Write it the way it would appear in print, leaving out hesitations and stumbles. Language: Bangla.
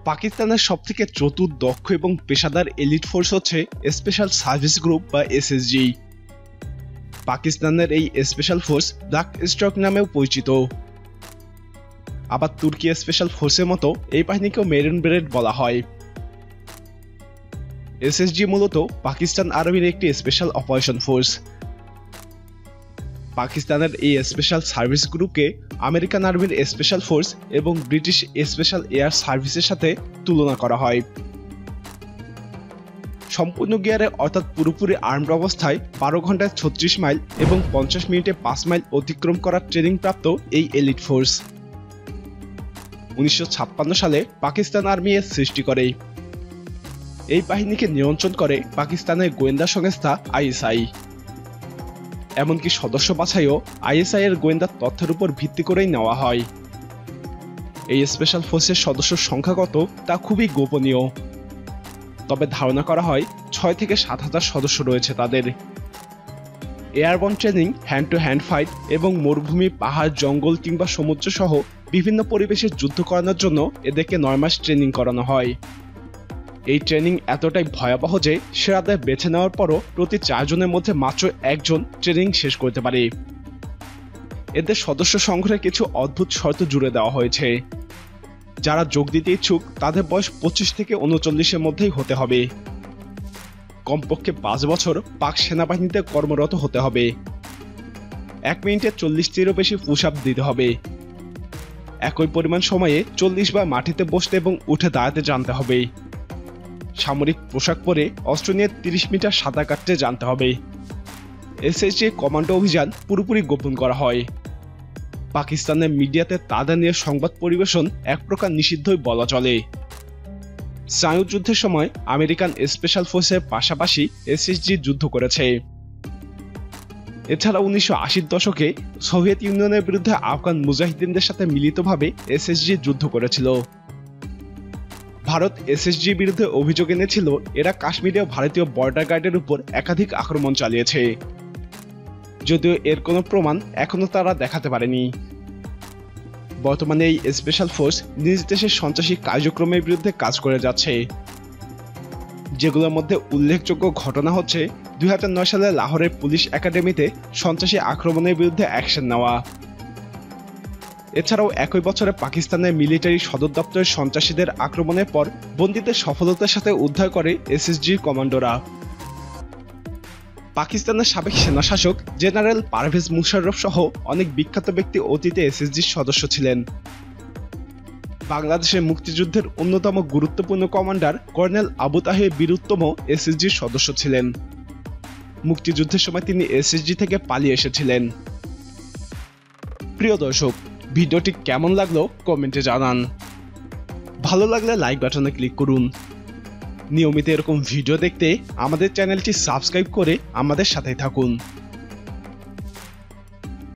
পাকিস্তানের সবথেকে চতুর, দক্ষ এবং পেশাদার এলিট ফোর্স হচ্ছে স্পেশাল সার্ভিস গ্রুপ বা এসএসজি। পাকিস্তানের এই স্পেশাল ফোর্স ব্ল্যাক স্ট্রক নামেও পরিচিত। আবার তুর্কি স্পেশাল ফোর্সের মতো এই বাহিনীকেও মেরুন ব্রেড বলা হয়। এসএসজি মূলত পাকিস্তান আর্মির একটি স্পেশাল অপারেশন ফোর্স। পাকিস্তানের এই স্পেশাল সার্ভিস গ্রুপকে আমেরিকান আর্মির স্পেশাল ফোর্স এবং ব্রিটিশ স্পেশাল এয়ার সার্ভিসের সাথে তুলনা করা হয়। সম্পূর্ণ গিয়ারে অর্থাৎ পুরোপুরি আর্মড অবস্থায় 12 ঘন্টায় 36 মাইল এবং 50 মিনিটে 5 মাইল অতিক্রম করার ট্রেনিং প্রাপ্ত এই এলিট ফোর্স 1956 সালে পাকিস্তান আর্মি এর সৃষ্টি করে। এই বাহিনীকে নিয়ন্ত্রণ করে পাকিস্তানের গোয়েন্দা সংস্থা আইএসআই। এমনকি সদস্য বাছাইও আইএসআই এর গোয়েন্দা তথ্যের উপর ভিত্তি করেই নেওয়া হয়। এই স্পেশাল ফোর্সের সদস্যর সংখ্যা কত তা খুবই গোপনীয়, তবে ধারণা করা হয় 6 থেকে 7,000 সদস্য রয়েছে তাদের। Airborne training, hand to hand fight এবং মরুভূমি, পাহাড়, জঙ্গল কিংবা সমুদ্র সহ বিভিন্ন পরিবেশে যুদ্ধ করানোর জন্য এদেরকে 9 মাস ট্রেনিং করানো হয়। এই ট্রেনিং এতটাই ভয়াবহ যে সেরাদের বেছে নেওয়ার পরও প্রতি 4 জনের মধ্যে মাত্র 1 জন ট্রেনিং শেষ করতে পারে। এদের সদস্য সংগ্রহে কিছু অদ্ভুত শর্ত জুড়ে দেওয়া হয়েছে। যারা যোগ দিতে ইচ্ছুক তাদের বয়স 25 থেকে 39-এর মধ্যেই হতে হবে। কমপক্ষে 5 বছর পাক সেনাবাহিনীতে কর্মরত হতে হবে। 1 মিনিটে 40টিরও বেশি পুশ আপ দিতে হবে। একই পরিমাণ সময়ে 40 বার মাটিতে বসতে এবং উঠে দাঁড়াতে জানতে হবে। সামরিক পোশাক পরে অস্ত্র নিয়ে 30 মিটার সাঁতার কাটতে জানতে হবে। এসএসজি কমান্ডো অভিযান পুরোপুরি গোপন করা হয়। পাকিস্তানের মিডিয়াতে তাদের নিয়ে সংবাদ পরিবেশন এক প্রকার নিষিদ্ধই বলা চলে। স্নায়ু যুদ্ধের সময় আমেরিকান স্পেশাল ফোর্সের পাশাপাশি এসএসজি যুদ্ধ করেছে। এছাড়া 1980-র দশকে সোভিয়েত ইউনিয়নের বিরুদ্ধে আফগান মুজাহিদিনদের সাথে মিলিতভাবে এসএসজি যুদ্ধ করেছিল। ভারত এসএসজির বিরুদ্ধে অভিযোগ এনেছিল এরা কাশ্মীরে ভারতীয় বর্ডার গার্ডের উপর একাধিক আক্রমণ চালিয়েছে, যদিও এর কোনো প্রমাণ এখনো তারা দেখাতে পারেনি। বর্তমানে এই স্পেশাল ফোর্স নিজ দেশের সন্ত্রাসী কার্যক্রমের বিরুদ্ধে কাজ করে যাচ্ছে, যেগুলোর মধ্যে উল্লেখযোগ্য ঘটনা হচ্ছে 2009 সালে লাহোরের পুলিশ একাডেমিতে সন্ত্রাসী আক্রমণের বিরুদ্ধে অ্যাকশন নেওয়া। এছাড়াও একই বছরে পাকিস্তানের মিলিটারি সদর দপ্তরের সন্ত্রাসীদের আক্রমণের পর বন্দীদের সফলতার সাথে উদ্ধার করে এসএসজির কমান্ডোরা। পাকিস্তানের সাবেক সেনাশাসক জেনারেল পারভেজ মুশাররফ সহ অনেক বিখ্যাত ব্যক্তি অতীতে এসএসজির সদস্য ছিলেন। বাংলাদেশের মুক্তিযুদ্ধের অন্যতম গুরুত্বপূর্ণ কমান্ডার কর্নেল আবু তাহের বীরুত্তম এসএসজির সদস্য ছিলেন। মুক্তিযুদ্ধের সময় তিনি এসএসজি থেকে পালিয়ে এসেছিলেন। প্রিয় দর্শক, ভিডিওটি কেমন লাগলো কমেন্টে জানান। ভালো লাগলে লাইক বাটনে ক্লিক করুন। নিয়মিত এরকম ভিডিও দেখতে আমাদের চ্যানেলটি সাবস্ক্রাইব করে আমাদের সাথেই থাকুন।